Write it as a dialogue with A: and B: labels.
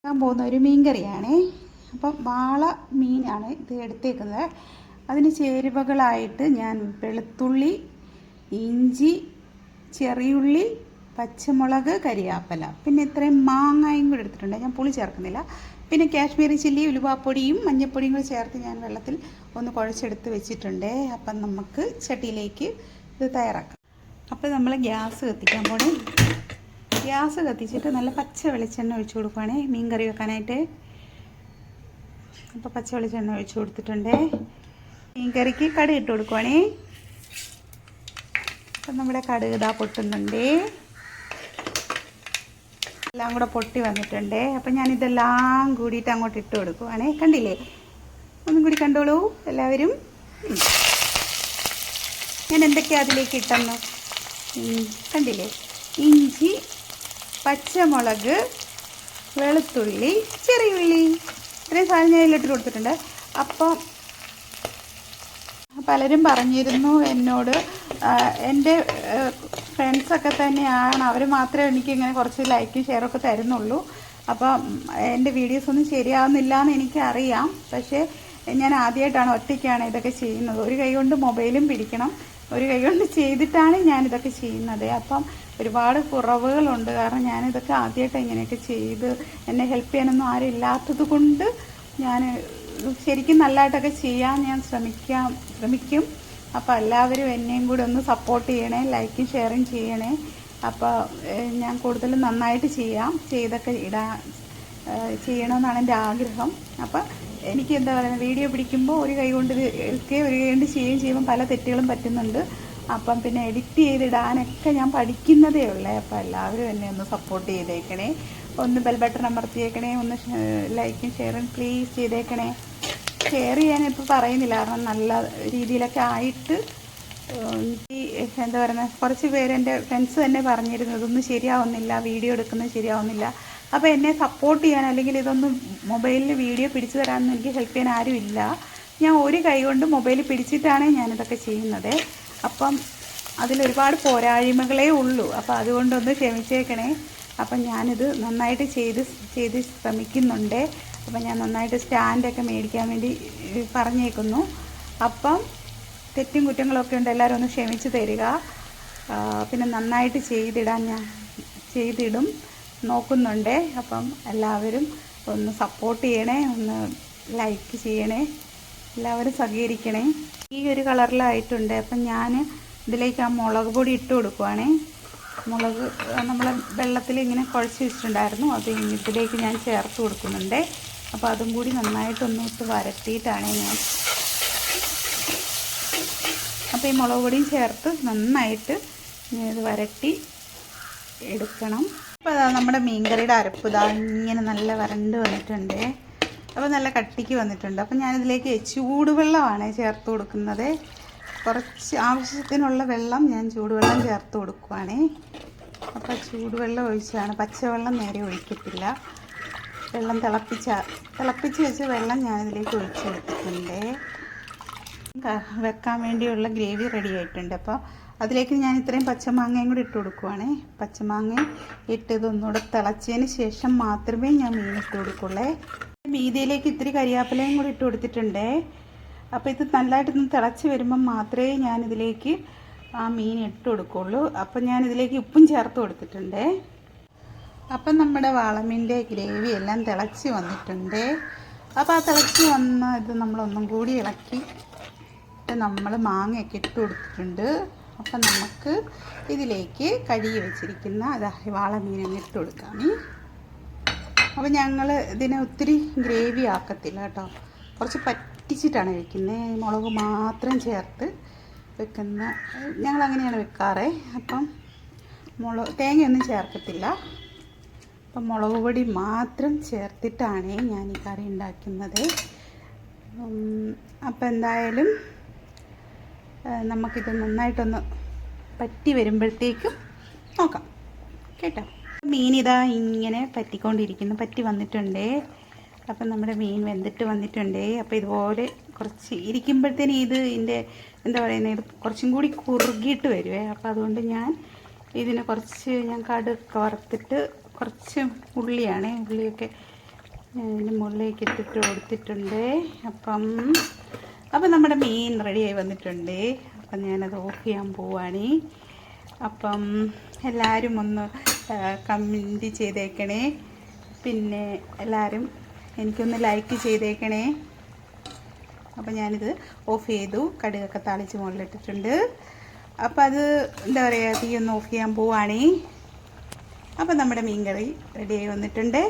A: പോകുന്ന ഒരു മീൻ കറിയാണേ. അപ്പം വാള മീനാണ് ഇത് എടുത്തേക്കുന്നത്. അതിന് ചേരുവകളായിട്ട് ഞാൻ വെളുത്തുള്ളി, ഇഞ്ചി, ചെറിയുള്ളി, പച്ചമുളക്, കരിയാപ്പല, പിന്നെ ഇത്രയും മാങ്ങയും കൂടെ എടുത്തിട്ടുണ്ട്. ഞാൻ പുളി ചേർക്കുന്നില്ല. പിന്നെ കാശ്മീരി ചില്ലി, ഉലുവാപ്പൊടിയും മഞ്ഞൾപ്പൊടിയും കൂടി ചേർത്ത് ഞാൻ വെള്ളത്തിൽ ഒന്ന് കുഴച്ചെടുത്ത് വെച്ചിട്ടുണ്ട്. അപ്പം നമുക്ക് ചട്ടിയിലേക്ക് ഇത് തയ്യാറാക്കാം. അപ്പോൾ നമ്മൾ ഗ്യാസ് കത്തിക്കാൻ പോണേ. ഗ്യാസ് കത്തിച്ചിട്ട് നല്ല പച്ച വെളിച്ചെണ്ണ ഒഴിച്ചു കൊടുക്കുവാണേ മീൻ കറി വെക്കാനായിട്ട്. അപ്പോൾ പച്ച വെളിച്ചെണ്ണ ഒഴിച്ചു കൊടുത്തിട്ടുണ്ട്. മീൻ കറിക്ക് കടുക് ഇട്ട് കൊടുക്കുവാണേ. അപ്പം നമ്മുടെ കടുക് ഇതാ പൊട്ടുന്നുണ്ട്. എല്ലാം കൂടെ പൊട്ടി വന്നിട്ടുണ്ട്. അപ്പം ഞാനിതെല്ലാം കൂടിയിട്ട് അങ്ങോട്ട് ഇട്ട് കൊടുക്കുവാണേ. കണ്ടില്ലേ? ഒന്നും കൂടി കണ്ടോളൂ എല്ലാവരും. ഞാൻ എന്തൊക്കെയാണ് അതിലേക്ക് ഇട്ടെന്ന് കണ്ടില്ലേ? ഇഞ്ചി, പച്ചമുളക്, വെളുത്തുള്ളി, ചെറിയുള്ളി, ഇത്രയും സാധനം ഞാൻ ഇതിലിട്ട് കൊടുത്തിട്ടുണ്ട്. അപ്പം പലരും പറഞ്ഞിരുന്നു എന്നോട്, എൻ്റെ ഫ്രണ്ട്സൊക്കെ തന്നെയാണ്, അവർ മാത്രമേ എനിക്കിങ്ങനെ കുറച്ച് ലൈക്കും ഷെയറൊക്കെ തരുന്നുള്ളൂ. അപ്പം എൻ്റെ വീഡിയോസ് ഒന്നും ശരിയാവുന്നില്ല എന്ന് എനിക്കറിയാം. പക്ഷേ ഞാൻ ആദ്യമായിട്ടാണ്, ഒറ്റയ്ക്കാണ് ഇതൊക്കെ ചെയ്യുന്നത്. ഒരു കൈ കൊണ്ട് മൊബൈലും പിടിക്കണം, ഒരു കൈ കൊണ്ട് ചെയ്തിട്ടാണ് ഞാനിതൊക്കെ ചെയ്യുന്നത്. അപ്പം ഒരുപാട് കുറവുകളുണ്ട്. കാരണം ഞാനിതൊക്കെ ആദ്യമായിട്ടാണ് ഇങ്ങനെയൊക്കെ ചെയ്ത്, എന്നെ ഹെൽപ്പ് ചെയ്യാനൊന്നും ആരും ഇല്ലാത്തത് കൊണ്ട് ഞാൻ ശരിക്കും നല്ലതായിട്ടൊക്കെ ചെയ്യാൻ ഞാൻ ശ്രമിക്കും. അപ്പോൾ എല്ലാവരും എന്നെയും കൂടി ഒന്ന് സപ്പോർട്ട് ചെയ്യണേ, ലൈക്കും ഷെയറും ചെയ്യണേ. അപ്പോൾ ഞാൻ കൂടുതൽ നന്നായിട്ട് ചെയ്തൊക്കെ ചെയ്യണമെന്നാണ് എൻ്റെ ആഗ്രഹം. അപ്പം എനിക്ക് എന്താ പറയുക, വീഡിയോ പിടിക്കുമ്പോൾ ഒരു കൈ കൊണ്ട് എടുക്കുകയും ഒരു കൈ കൊണ്ട് ചെയ്യുമ്പോൾ പല തെറ്റുകളും പറ്റുന്നുണ്ട്. അപ്പം പിന്നെ എഡിറ്റ് ചെയ്തിടാനൊക്കെ ഞാൻ പഠിക്കുന്നതേ ഉള്ളേ. അപ്പോൾ എല്ലാവരും എന്നെ ഒന്ന് സപ്പോർട്ട് ചെയ്തേക്കണേ. ഒന്ന് ബെൽ ബട്ടൺ അമർത്തിയേക്കണേ. ഒന്ന് ലൈക്കും ഷെയറും പ്ലീസ് ചെയ്തേക്കണേ. ഷെയർ ചെയ്യാനിപ്പോൾ പറയുന്നില്ല, കാരണം നല്ല രീതിയിലൊക്കെ ആയിട്ട് എന്താ പറയുന്നത്, കുറച്ച് പേര് എൻ്റെ ഫ്രണ്ട്സ് തന്നെ പറഞ്ഞിരുന്നു ഇതൊന്നും ശരിയാവുന്നില്ല, വീഡിയോ എടുക്കുന്നത് ശരിയാവുന്നില്ല. അപ്പോൾ എന്നെ സപ്പോർട്ട് ചെയ്യാൻ, അല്ലെങ്കിൽ ഇതൊന്ന് മൊബൈലിൽ വീഡിയോ പിടിച്ചു തരാനൊന്നും എനിക്ക് ഹെൽപ്പ് ചെയ്യാൻ ആരും ഇല്ല. ഞാൻ ഒരു കൈ കൊണ്ട് മൊബൈൽ പിടിച്ചിട്ടാണ് ഞാനിതൊക്കെ ചെയ്യുന്നത്. അപ്പം അതിലൊരുപാട് പോരായ്മകളേ ഉള്ളൂ. അപ്പോൾ അതുകൊണ്ടൊന്ന് ക്ഷമിച്ചേക്കണേ. അപ്പം ഞാനിത് നന്നായിട്ട് ചെയ്ത് ശ്രമിക്കുന്നുണ്ട്. അപ്പം ഞാൻ നന്നായിട്ട് സ്റ്റാൻഡൊക്കെ മേടിക്കാൻ വേണ്ടി പറഞ്ഞേക്കുന്നു. അപ്പം തെറ്റും കുറ്റങ്ങളൊക്കെ ഉണ്ട്, എല്ലാവരും ഒന്ന് ക്ഷമിച്ച് തരിക. പിന്നെ നന്നായിട്ട് ചെയ്തിടും നോക്കുന്നുണ്ട്. അപ്പം എല്ലാവരും ഒന്ന് സപ്പോർട്ട് ചെയ്യണേ, ഒന്ന് ലൈക്ക് ചെയ്യണേ, എല്ലാവരും സഹകരിക്കണേ. ഈ ഒരു കളറിലായിട്ടുണ്ട്. അപ്പം ഞാൻ ഇതിലേക്ക് ആ മുളക് പൊടി ഇട്ട് കൊടുക്കുവാണേ. മുളക് നമ്മൾ വെള്ളത്തിൽ ഇങ്ങനെ കുഴച്ച് വെച്ചിട്ടുണ്ടായിരുന്നു, അത് ഇതിലേക്ക് ഞാൻ ചേർത്ത് കൊടുക്കുന്നുണ്ട്. അപ്പോൾ അതും കൂടി നന്നായിട്ടൊന്ന് ഇട്ട് വരട്ടിയിട്ടാണ് ഞാൻ. അപ്പോൾ ഈ മുളക് പൊടിയും ചേർത്ത് നന്നായിട്ട് ഇത് വരട്ടി എടുക്കണം. അപ്പോൾ അതാ നമ്മുടെ മീൻകറിയുടെ അരപ്പ് ഇതാ ഇങ്ങനെ നല്ല വരണ്ട് വന്നിട്ടുണ്ട്. അപ്പോൾ നല്ല കട്ടിക്ക് വന്നിട്ടുണ്ട്. അപ്പോൾ ഞാനിതിലേക്ക് ചൂടുവെള്ളമാണ് ചേർത്ത് കൊടുക്കുന്നത്. കുറച്ച് ആവശ്യത്തിനുള്ള വെള്ളം ഞാൻ ചൂടുവെള്ളം ചേർത്ത് കൊടുക്കുവാണേ. അപ്പോൾ ചൂടുവെള്ളം ഒഴിച്ചാണ്, പച്ചവെള്ളം നേരെ ഒഴിക്കത്തില്ല. വെള്ളം തിളപ്പിച്ച് വെച്ച വെള്ളം ഞാനിതിലേക്ക് ഒഴിച്ച് കൊടുത്തിട്ടുണ്ട്. വെക്കാൻ വേണ്ടിയുള്ള ഗ്രേവി റെഡി ആയിട്ടുണ്ട്. അപ്പോൾ അതിലേക്ക് ഞാൻ ഇത്രയും പച്ചമാങ്ങയും കൂടി ഇട്ട് കൊടുക്കുവാണേ. പച്ചമാങ്ങ ഇട്ട് ഇതൊന്നുകൂടെ തിളച്ചതിന് ശേഷം മാത്രമേ ഞാൻ മീൻ ഇട്ട് കൊടുക്കുള്ളേ. മീതിയിലേക്ക് ഇത്തിരി കരിയാപ്പിലയും കൂടി ഇട്ട് കൊടുത്തിട്ടുണ്ട്. അപ്പോൾ ഇത് നല്ലതായിട്ടൊന്ന് തിളച്ച് വരുമ്പം മാത്രമേ ഞാനിതിലേക്ക് ആ മീൻ ഇട്ട് കൊടുക്കുള്ളൂ. അപ്പം ഞാനിതിലേക്ക് ഉപ്പും ചേർത്ത് കൊടുത്തിട്ടുണ്ട്. അപ്പം നമ്മുടെ വാളമീൻ്റെ ഗ്രേവി എല്ലാം തിളച്ച് വന്നിട്ടുണ്ട്. അപ്പോൾ ആ തിളച്ച് വന്ന ഇത് നമ്മളൊന്നും കൂടി ഇളക്കി നമ്മൾ മാങ്ങയൊക്കെ ഇട്ട് കൊടുത്തിട്ടുണ്ട്. അപ്പം നമുക്ക് ഇതിലേക്ക് കഴുകി വെച്ചിരിക്കുന്ന വാളമീനങ്ങ് ഇട്ട് കൊടുക്കാം. അപ്പോൾ ഞങ്ങൾ ഇതിനെ ഒത്തിരി ഗ്രേവി ആക്കത്തില്ല കേട്ടോ, കുറച്ച് പറ്റിച്ചിട്ടാണ് വെക്കുന്നത്. മുളക് മാത്രം ചേർത്ത് വെക്കുന്ന, ഞങ്ങളങ്ങനെയാണ് വെക്കാറ്. അപ്പം തേങ്ങയൊന്നും ചേർക്കത്തില്ല. അപ്പം മുളക് പൊടി മാത്രം ചേർത്തിട്ടാണ് ഞാൻ ഈ കറി ഉണ്ടാക്കുന്നത്. അപ്പം എന്തായാലും നമുക്കിത് നന്നായിട്ടൊന്ന് പറ്റി വരുമ്പോഴത്തേക്കും നോക്കാം കേട്ടോ. മീനിതാ ഇങ്ങനെ പറ്റി വന്നിട്ടുണ്ട്. അപ്പം നമ്മുടെ മീൻ വെന്തിട്ട് വന്നിട്ടുണ്ട്. അപ്പോൾ ഇതുപോലെ കുറച്ച് ഇരിക്കുമ്പോഴത്തേന് ഇതിൻ്റെ എന്താ പറയുന്നത്, ഇത് കുറച്ചും കൂടി കുറുകിയിട്ട് വരുവേ. അപ്പോൾ അതുകൊണ്ട് ഞാൻ ഇതിനെ കുറച്ച് കടുക് വറുത്തിട്ട് കുറച്ച് ഉള്ളിയൊക്കെ ഞാൻ ഇതിൻ്റെ മുകളിലേക്ക് ഇട്ടിട്ട് കൊടുത്തിട്ടുണ്ട്. അപ്പം നമ്മുടെ മീൻ റെഡിയായി വന്നിട്ടുണ്ട്. അപ്പം ഞാനത് ഓഫ് ചെയ്യാൻ പോവാണ്. അപ്പം എല്ലാവരും ഒന്ന് കമൻറ്റ് ചെയ്തേക്കണേ. പിന്നെ എല്ലാവരും എനിക്കൊന്ന് ലൈക്ക് ചെയ്തേക്കണേ. അപ്പം ഞാനിത് ഓഫ് ചെയ്തു. കടുകൊക്കെ താളിച്ച് മുകളിലിട്ടിട്ടുണ്ട്. അപ്പം അത് എന്താ പറയുക, തീ ഒന്ന് ഓഫ് ചെയ്യാൻ പോവാണ്. അപ്പം നമ്മുടെ മീൻ കറി റെഡിയായി വന്നിട്ടുണ്ട്.